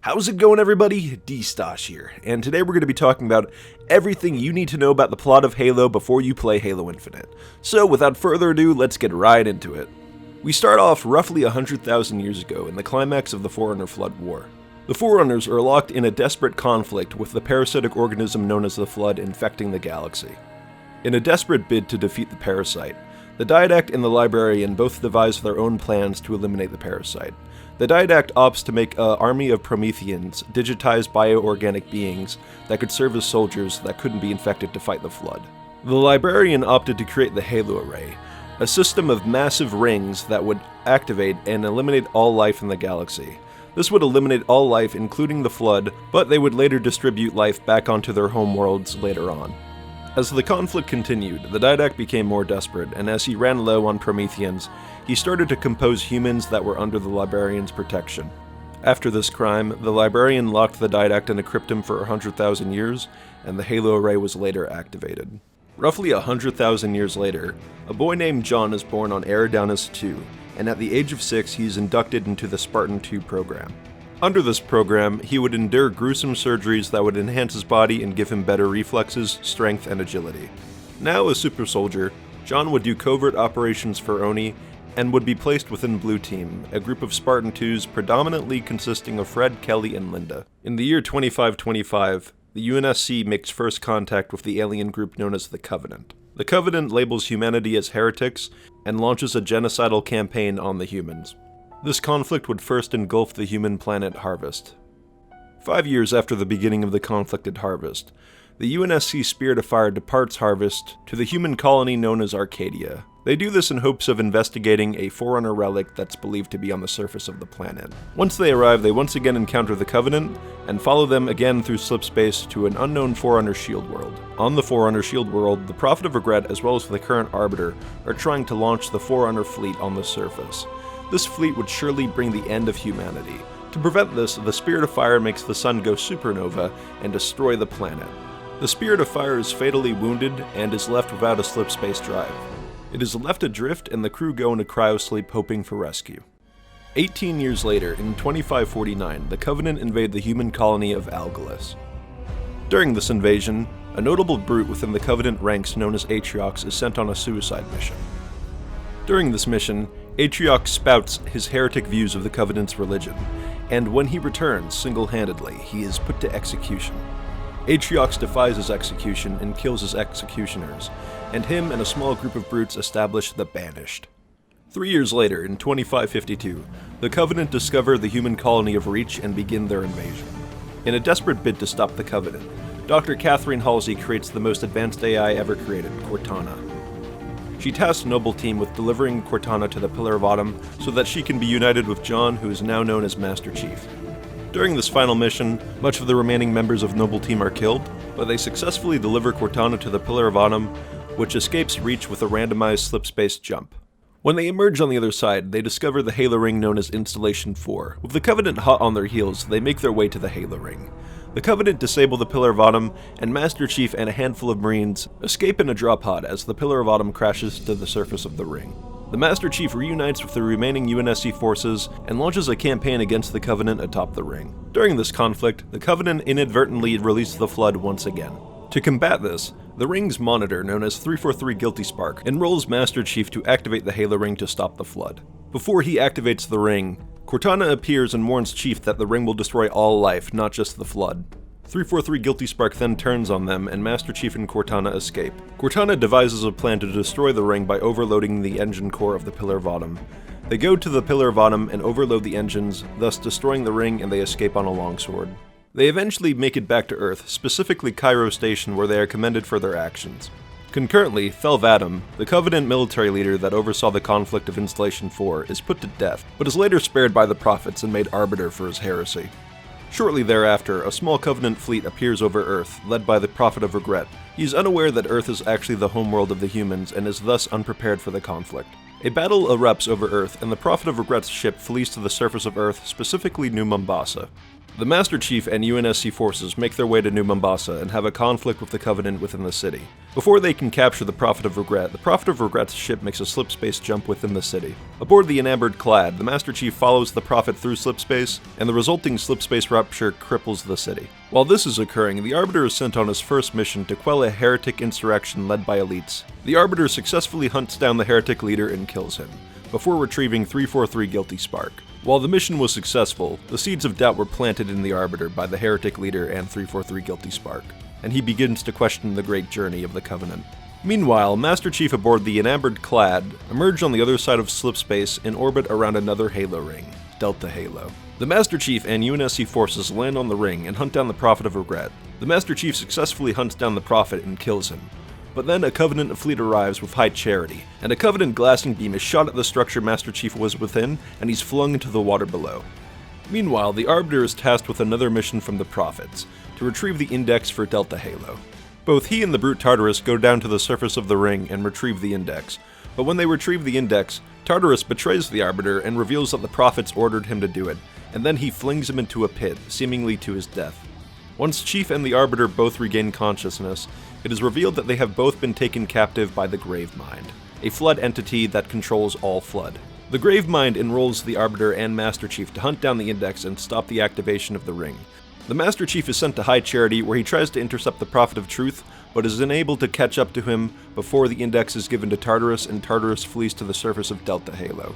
How's it going, everybody? Destauch here, and today we're going to be talking about everything you need to know about the plot of Halo before you play Halo Infinite. So without further ado, let's get right into it. We start off roughly 100,000 years ago in the climax of the Forerunner Flood War. The Forerunners are locked in a desperate conflict with the parasitic organism known as the Flood infecting the galaxy. In a desperate bid to defeat the parasite, the Destauch and the Librarian both devise their own plans to eliminate the parasite. The Destauch opts to make an army of Prometheans, digitized bioorganic beings that could serve as soldiers that couldn't be infected to fight the Flood. The Librarian opted to create the Halo Array, a system of massive rings that would activate and eliminate all life in the galaxy. This would eliminate all life, including the Flood, but they would later distribute life back onto their homeworlds later on. As the conflict continued, the Destauch became more desperate, and as he ran low on Prometheans, he started to compose humans that were under the Librarian's protection. After this crime, the Librarian locked the Destauch in a cryptum for 100,000 years, and the Halo Array was later activated. Roughly 100,000 years later, a boy named John is born on Eridanus II, and at the age of 6 he is inducted into the Spartan II program. Under this program, he would endure gruesome surgeries that would enhance his body and give him better reflexes, strength, and agility. Now a super soldier, John would do covert operations for Oni and would be placed within Blue Team, a group of Spartan IIs predominantly consisting of Fred, Kelly, and Linda. In the year 2525, the UNSC makes first contact with the alien group known as the Covenant. The Covenant labels humanity as heretics and launches a genocidal campaign on the humans. This conflict would first engulf the human planet Harvest. 5 years after the beginning of the conflict at Harvest, the UNSC Spirit of Fire departs Harvest to the human colony known as Arcadia. They do this in hopes of investigating a Forerunner relic that's believed to be on the surface of the planet. Once they arrive, they once again encounter the Covenant, and follow them again through slipspace to an unknown Forerunner shield world. On the Forerunner shield world, the Prophet of Regret as well as the current Arbiter are trying to launch the Forerunner fleet on the surface. This fleet would surely bring the end of humanity. To prevent this, the Spirit of Fire makes the sun go supernova and destroy the planet. The Spirit of Fire is fatally wounded and is left without a slipspace drive. It is left adrift and the crew go into cryosleep hoping for rescue. 18 years later, in 2549, the Covenant invade the human colony of Algolus. During this invasion, a notable brute within the Covenant ranks known as Atriox is sent on a suicide mission. During this mission, Atriox spouts his heretic views of the Covenant's religion, and when he returns single-handedly, he is put to execution. Atriox defies his execution and kills his executioners, and him and a small group of brutes establish the Banished. 3 years later, in 2552, the Covenant discover the human colony of Reach and begin their invasion. In a desperate bid to stop the Covenant, Dr. Catherine Halsey creates the most advanced AI ever created, Cortana. She tasks Noble Team with delivering Cortana to the Pillar of Autumn so that she can be united with John, who is now known as Master Chief. During this final mission, much of the remaining members of Noble Team are killed, but they successfully deliver Cortana to the Pillar of Autumn, which escapes Reach with a randomized slipspace jump. When they emerge on the other side, they discover the Halo Ring known as Installation 4. With the Covenant hot on their heels, they make their way to the Halo Ring. The Covenant disable the Pillar of Autumn, and Master Chief and a handful of Marines escape in a drop pod as the Pillar of Autumn crashes to the surface of the ring. The Master Chief reunites with the remaining UNSC forces and launches a campaign against the Covenant atop the ring. During this conflict, the Covenant inadvertently released the Flood once again. To combat this, the ring's monitor, known as 343 Guilty Spark, enrolls Master Chief to activate the Halo Ring to stop the Flood. Before he activates the ring, Cortana appears and warns Chief that the ring will destroy all life, not just the Flood. 343 Guilty Spark then turns on them, and Master Chief and Cortana escape. Cortana devises a plan to destroy the ring by overloading the engine core of the Pillar of Autumn. They go to the Pillar of Autumn and overload the engines, thus destroying the ring, and they escape on a longsword. They eventually make it back to Earth, specifically Cairo Station, where they are commended for their actions. Concurrently, Thelvadam, the Covenant military leader that oversaw the conflict of Installation 4, is put to death, but is later spared by the Prophets and made Arbiter for his heresy. Shortly thereafter, a small Covenant fleet appears over Earth, led by the Prophet of Regret. He is unaware that Earth is actually the homeworld of the humans and is thus unprepared for the conflict. A battle erupts over Earth, and the Prophet of Regret's ship flees to the surface of Earth, specifically New Mombasa. The Master Chief and UNSC forces make their way to New Mombasa and have a conflict with the Covenant within the city. Before they can capture the Prophet of Regret, the Prophet of Regret's ship makes a slipspace jump within the city. Aboard the Enamored Clad, the Master Chief follows the Prophet through slipspace, and the resulting slipspace rupture cripples the city. While this is occurring, the Arbiter is sent on his first mission to quell a heretic insurrection led by elites. The Arbiter successfully hunts down the heretic leader and kills him, before retrieving 343 Guilty Spark. While the mission was successful, the seeds of doubt were planted in the Arbiter by the heretic leader and 343 Guilty Spark, and he begins to question the great journey of the Covenant. Meanwhile, Master Chief aboard the Enamored Clad emerged on the other side of slipspace in orbit around another Halo ring, Delta Halo. The Master Chief and UNSC forces land on the ring and hunt down the Prophet of Regret. The Master Chief successfully hunts down the Prophet and kills him. But then a Covenant fleet arrives with High Charity, and a Covenant glassing beam is shot at the structure Master Chief was within, and he's flung into the water below. Meanwhile, the Arbiter is tasked with another mission from the Prophets, to retrieve the index for Delta Halo. Both he and the Brute Tartarus go down to the surface of the ring and retrieve the index, but when they retrieve the index, Tartarus betrays the Arbiter and reveals that the Prophets ordered him to do it, and then he flings him into a pit, seemingly to his death. Once Chief and the Arbiter both regain consciousness, it is revealed that they have both been taken captive by the Gravemind, a Flood entity that controls all Flood. The Gravemind enrolls the Arbiter and Master Chief to hunt down the index and stop the activation of the ring. The Master Chief is sent to High Charity, where he tries to intercept the Prophet of Truth, but is unable to catch up to him before the index is given to Tartarus, and Tartarus flees to the surface of Delta Halo.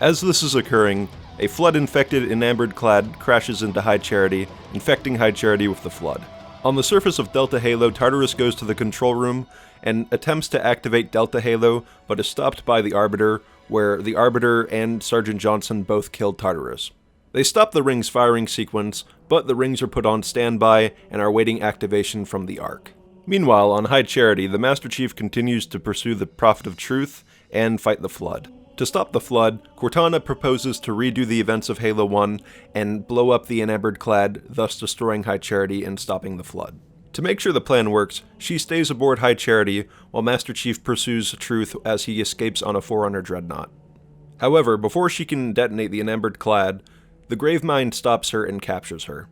As this is occurring, a Flood-infected Enamored Clad crashes into High Charity, infecting High Charity with the Flood. On the surface of Delta Halo, Tartarus goes to the control room and attempts to activate Delta Halo, but is stopped by the Arbiter, where the Arbiter and Sergeant Johnson both kill Tartarus. They stop the ring's firing sequence, but the rings are put on standby and are awaiting activation from the Ark. Meanwhile, on High Charity, the Master Chief continues to pursue the Prophet of Truth and fight the Flood. To stop the Flood, Cortana proposes to redo the events of Halo 1 and blow up the Enamored Clad, thus destroying High Charity and stopping the Flood. To make sure the plan works, she stays aboard High Charity while Master Chief pursues Truth as he escapes on a Forerunner Dreadnought. However, before she can detonate the Enamored Clad, the Gravemind stops her and captures her.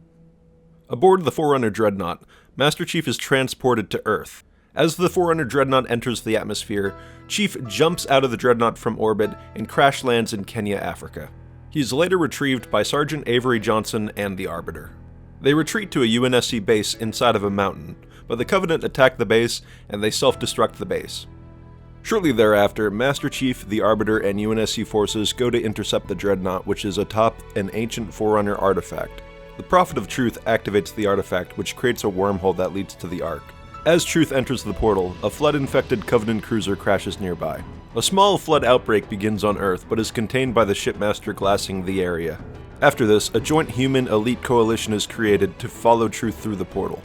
Aboard the Forerunner Dreadnought, Master Chief is transported to Earth. As the Forerunner Dreadnought enters the atmosphere, Chief jumps out of the Dreadnought from orbit and crash lands in Kenya, Africa. He is later retrieved by Sergeant Avery Johnson and the Arbiter. They retreat to a UNSC base inside of a mountain, but the Covenant attack the base and they self-destruct the base. Shortly thereafter, Master Chief, the Arbiter, and UNSC forces go to intercept the Dreadnought, which is atop an ancient Forerunner artifact. The Prophet of Truth activates the artifact, which creates a wormhole that leads to the Ark. As Truth enters the portal, a Flood-infected Covenant cruiser crashes nearby. A small Flood outbreak begins on Earth, but is contained by the shipmaster glassing the area. After this, a joint human elite coalition is created to follow Truth through the portal.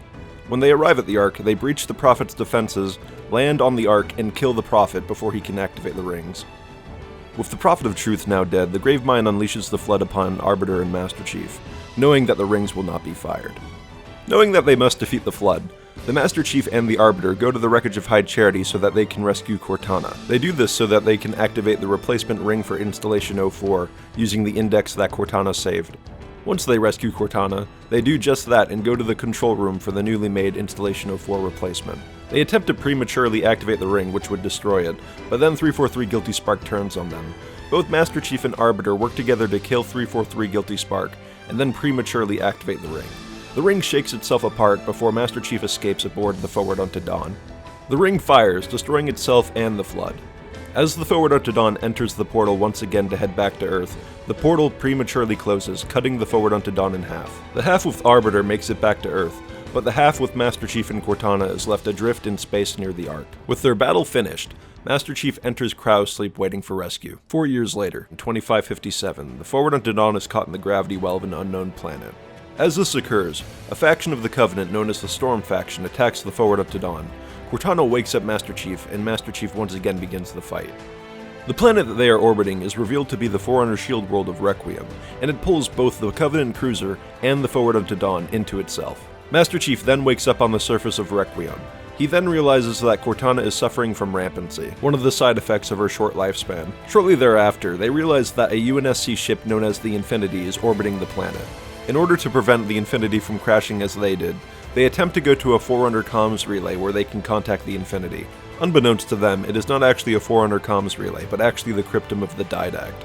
When they arrive at the Ark, they breach the Prophet's defenses, land on the Ark, and kill the Prophet before he can activate the rings. With the Prophet of Truth now dead, the Gravemind unleashes the Flood upon Arbiter and Master Chief, knowing that the rings will not be fired. Knowing that they must defeat the Flood, the Master Chief and the Arbiter go to the wreckage of High Charity so that they can rescue Cortana. They do this so that they can activate the replacement ring for Installation 04 using the index that Cortana saved. Once they rescue Cortana, they do just that and go to the control room for the newly made Installation 04 replacement. They attempt to prematurely activate the ring, which would destroy it, but then 343 Guilty Spark turns on them. Both Master Chief and Arbiter work together to kill 343 Guilty Spark, and then prematurely activate the ring. The ring shakes itself apart before Master Chief escapes aboard the Forward Unto Dawn. The ring fires, destroying itself and the Flood. As the Forward Unto Dawn enters the portal once again to head back to Earth, the portal prematurely closes, cutting the Forward Unto Dawn in half. The half with Arbiter makes it back to Earth, but the half with Master Chief and Cortana is left adrift in space near the Ark. With their battle finished, Master Chief enters cryosleep waiting for rescue. 4 years later, in 2557, the Forward Unto Dawn is caught in the gravity well of an unknown planet. As this occurs, a faction of the Covenant known as the Storm Faction attacks the Forward Unto Dawn. Cortana wakes up Master Chief, and Master Chief once again begins the fight. The planet that they are orbiting is revealed to be the Forerunner shield world of Requiem, and it pulls both the Covenant cruiser and the Forward Unto Dawn into itself. Master Chief then wakes up on the surface of Requiem. He then realizes that Cortana is suffering from rampancy, one of the side effects of her short lifespan. Shortly thereafter, they realize that a UNSC ship known as the Infinity is orbiting the planet. In order to prevent the Infinity from crashing as they did, they attempt to go to a Forerunner comms relay where they can contact the Infinity. Unbeknownst to them, it is not actually a Forerunner comms relay, but actually the cryptum of the Didact.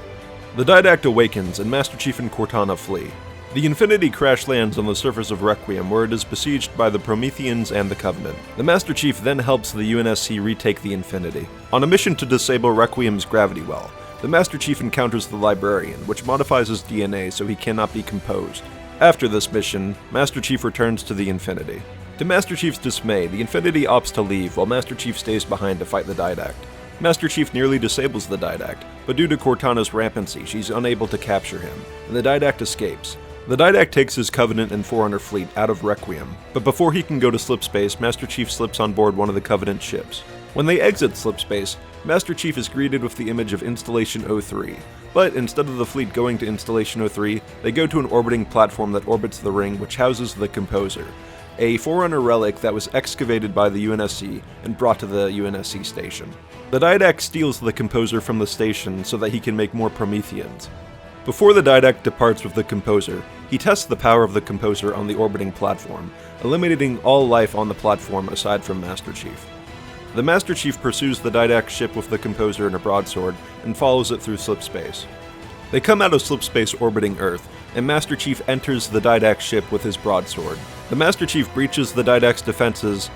The Didact awakens, and Master Chief and Cortana flee. The Infinity crash lands on the surface of Requiem, where it is besieged by the Prometheans and the Covenant. The Master Chief then helps the UNSC retake the Infinity. On a mission to disable Requiem's gravity well, the Master Chief encounters the Librarian, which modifies his DNA so he cannot be composed. After this mission, Master Chief returns to the Infinity. To Master Chief's dismay, the Infinity opts to leave while Master Chief stays behind to fight the Didact. Master Chief nearly disables the Didact, but due to Cortana's rampancy, she's unable to capture him, and the Didact escapes. The Didact takes his Covenant and Forerunner fleet out of Requiem, but before he can go to slipspace, Master Chief slips on board one of the Covenant ships. When they exit slipspace, Master Chief is greeted with the image of Installation 03, but instead of the fleet going to Installation 03, they go to an orbiting platform that orbits the ring which houses the Composer, a Forerunner relic that was excavated by the UNSC and brought to the UNSC station. The Didact steals the Composer from the station so that he can make more Prometheans. Before the Didact departs with the Composer, he tests the power of the Composer on the orbiting platform, eliminating all life on the platform aside from Master Chief. The Master Chief pursues the Didact ship with the Composer and a broadsword and follows it through slipspace. They come out of slipspace orbiting Earth, and Master Chief enters the Didact ship with his broadsword. The Master Chief breaches the Didact's defenses,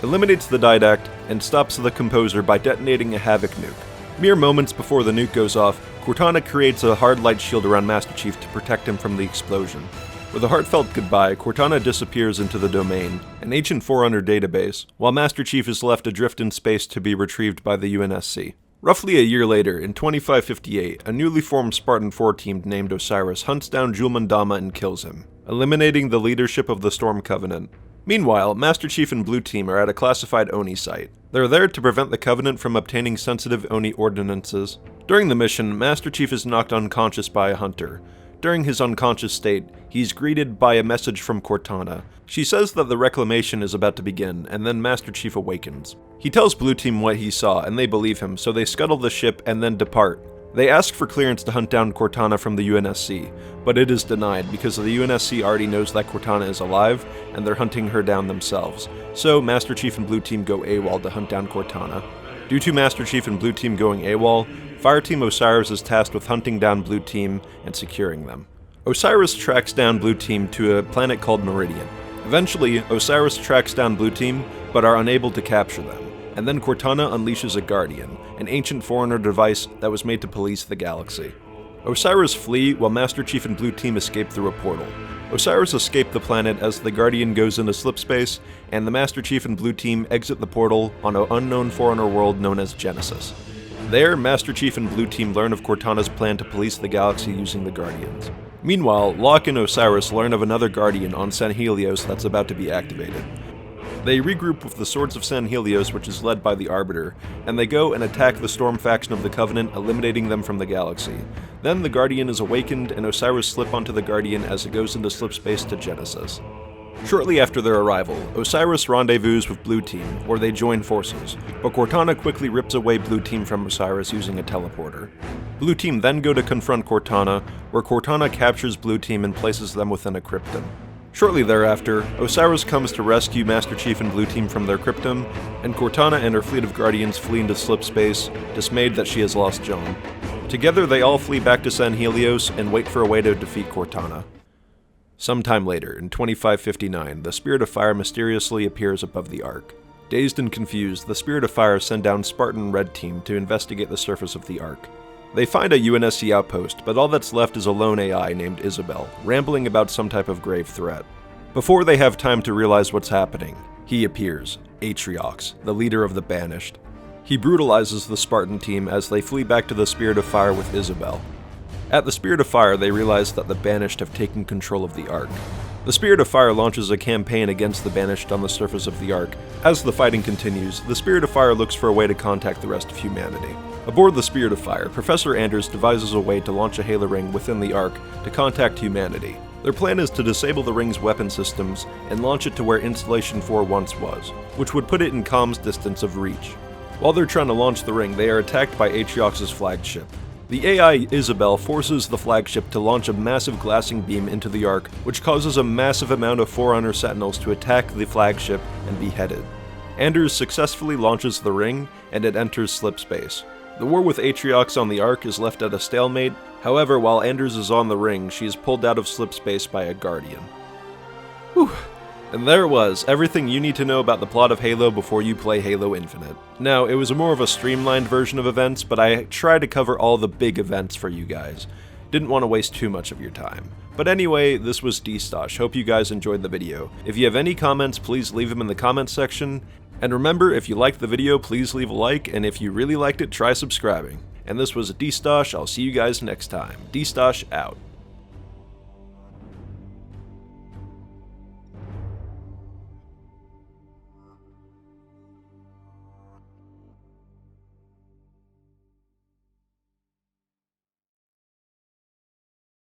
eliminates the Didact, and stops the Composer by detonating a Havoc nuke. Mere moments before the nuke goes off, Cortana creates a hard light shield around Master Chief to protect him from the explosion. With a heartfelt goodbye, Cortana disappears into the Domain, an ancient Forerunner database, while Master Chief is left adrift in space to be retrieved by the UNSC. Roughly a year later, in 2558, a newly formed Spartan 4 team named Osiris hunts down Julmandama and kills him, eliminating the leadership of the Storm Covenant. Meanwhile, Master Chief and Blue Team are at a classified Oni site. They're there to prevent the Covenant from obtaining sensitive Oni ordinances. During the mission, Master Chief is knocked unconscious by a hunter. During his unconscious state, he's greeted by a message from Cortana. She says that the reclamation is about to begin, and then Master Chief awakens. He tells Blue Team what he saw, and they believe him, so they scuttle the ship and then depart. They ask for clearance to hunt down Cortana from the UNSC, but it is denied because the UNSC already knows that Cortana is alive, and they're hunting her down themselves. So Master Chief and Blue Team go AWOL to hunt down Cortana. Due to Master Chief and Blue Team going AWOL, Fireteam Osiris is tasked with hunting down Blue Team and securing them. Osiris tracks down Blue Team to a planet called Meridian. Eventually, Osiris tracks down Blue Team, but are unable to capture them, and then Cortana unleashes a Guardian, an ancient Forerunner device that was made to police the galaxy. Osiris flee while Master Chief and Blue Team escape through a portal. Osiris escape the planet as the Guardian goes into slipspace, and the Master Chief and Blue Team exit the portal on an unknown Forerunner world known as Genesis. There, Master Chief and Blue Team learn of Cortana's plan to police the galaxy using the Guardians. Meanwhile, Locke and Osiris learn of another Guardian on San Helios that's about to be activated. They regroup with the Swords of San Helios, which is led by the Arbiter, and they go and attack the Storm faction of the Covenant, eliminating them from the galaxy. Then the Guardian is awakened, and Osiris slip onto the Guardian as it goes into slipspace to Genesis. Shortly after their arrival, Osiris rendezvous with Blue Team, where they join forces, but Cortana quickly rips away Blue Team from Osiris using a teleporter. Blue Team then go to confront Cortana, where Cortana captures Blue Team and places them within a cryptum. Shortly thereafter, Osiris comes to rescue Master Chief and Blue Team from their cryptum, and Cortana and her fleet of Guardians flee into slipspace, dismayed that she has lost John. Together they all flee back to San Helios and wait for a way to defeat Cortana. Sometime later, in 2559, the Spirit of Fire mysteriously appears above the Ark. Dazed and confused, the Spirit of Fire send down Spartan Red Team to investigate the surface of the Ark. They find a UNSC outpost, but all that's left is a lone AI named Isabel, rambling about some type of grave threat. Before they have time to realize what's happening, he appears, Atriox, the leader of the Banished. He brutalizes the Spartan team as they flee back to the Spirit of Fire with Isabel. At the Spirit of Fire, they realize that the Banished have taken control of the Ark. The Spirit of Fire launches a campaign against the Banished on the surface of the Ark. As the fighting continues, the Spirit of Fire looks for a way to contact the rest of humanity. Aboard the Spirit of Fire, Professor Anders devises a way to launch a Halo ring within the Ark to contact humanity. Their plan is to disable the ring's weapon systems and launch it to where Installation 4 once was, which would put it in comms distance of reach. While they're trying to launch the ring, they are attacked by Atriox's flagship. The AI Isabel forces the flagship to launch a massive glassing beam into the Ark, which causes a massive amount of Forerunner sentinels to attack the flagship and be beheaded. Anders successfully launches the ring, and it enters slipspace. The war with Atriox on the Ark is left at a stalemate. However, while Anders is on the ring, she is pulled out of slipspace by a Guardian. Whew. And there it was, everything you need to know about the plot of Halo before you play Halo Infinite. Now, it was more of a streamlined version of events, but I tried to cover all the big events for you guys. Didn't want to waste too much of your time. But anyway, this was Destauch. Hope you guys enjoyed the video. If you have any comments, please leave them in the comments section. And remember, if you liked the video, please leave a like, and if you really liked it, try subscribing. And this was Destauch. I'll see you guys next time. Destauch out.